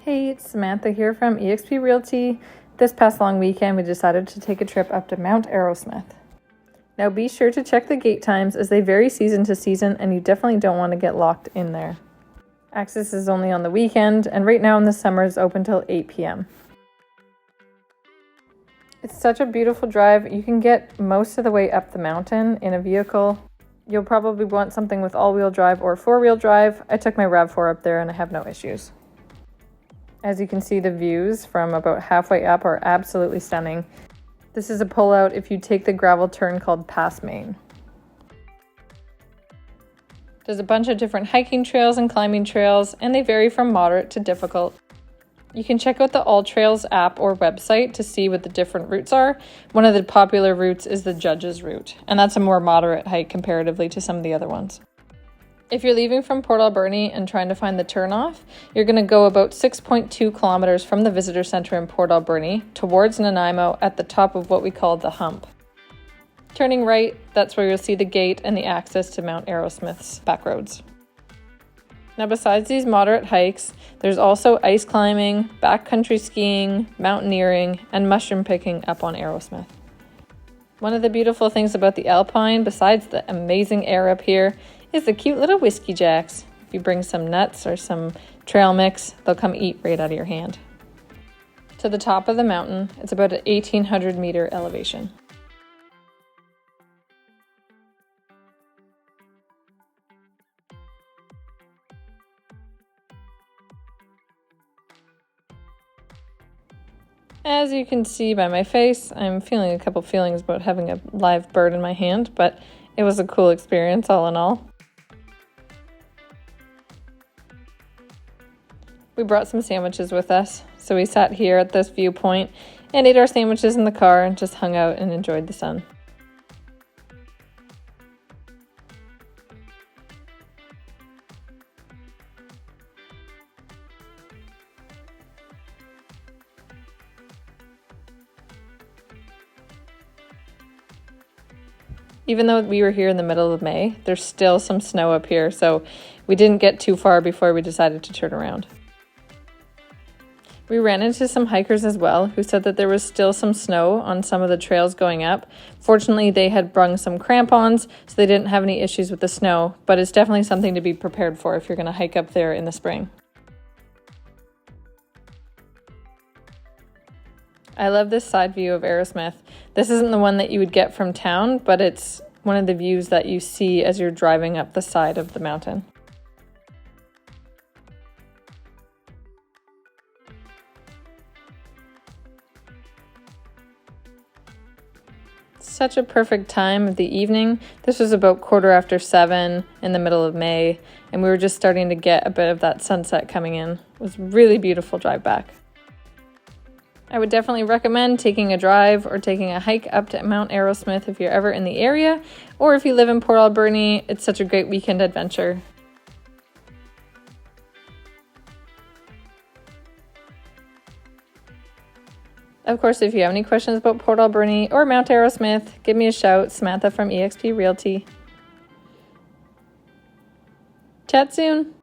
Hey, it's Samantha here from eXp Realty. This past long weekend, we decided to take a trip up to Mount Arrowsmith. Now be sure to check the gate times as they vary season to season and you definitely don't want to get locked in there. Access is only on the weekend and right now in the summer is open till 8 p.m. It's such a beautiful drive. You can get most of the way up the mountain in a vehicle. You'll probably want something with all-wheel drive or four-wheel drive. I took my RAV4 up there and I have no issues. As you can see, the views from about halfway up are absolutely stunning. This is a pullout if you take the gravel turn called Pass Main. There's a bunch of different hiking trails and climbing trails, and they vary from moderate to difficult. You can check out the All Trails app or website to see what the different routes are. One of the popular routes is the Judges route, and that's a more moderate hike comparatively to some of the other ones. If you're leaving from Port Alberni and trying to find the turnoff, you're going to go about 6.2 kilometers from the visitor center in Port Alberni towards Nanaimo at the top of what we call the hump. Turning right, that's where you'll see the gate and the access to Mount Arrowsmith's back roads. Now besides these moderate hikes, there's also ice climbing, backcountry skiing, mountaineering, and mushroom picking up on Arrowsmith. One of the beautiful things about the Alpine, besides the amazing air up here, is the cute little whiskey jacks. If you bring some nuts or some trail mix, they'll come eat right out of your hand. To the top of the mountain, it's about an 1,800 meter elevation. As you can see by my face, I'm feeling a couple feelings about having a live bird in my hand, but it was a cool experience all in all. We brought some sandwiches with us, so we sat here at this viewpoint and ate our sandwiches in the car and just hung out and enjoyed the sun. Even though we were here in the middle of May, there's still some snow up here, so we didn't get too far before we decided to turn around. We ran into some hikers as well who said that there was still some snow on some of the trails going up. Fortunately, they had brung some crampons, so they didn't have any issues with the snow, but it's definitely something to be prepared for if you're going to hike up there in the spring. I love this side view of Arrowsmith. This isn't the one that you would get from town, but it's one of the views that you see as you're driving up the side of the mountain. Such a perfect time of the evening. This was about 7:15 in the middle of May, and we were just starting to get a bit of that sunset coming in. It was a really beautiful drive back. I would definitely recommend taking a drive or taking a hike up to Mount Arrowsmith if you're ever in the area, or if you live in Port Alberni, it's such a great weekend adventure. Of course, if you have any questions about Port Alberni or Mount Arrowsmith, give me a shout. Samantha from eXp Realty. Chat soon.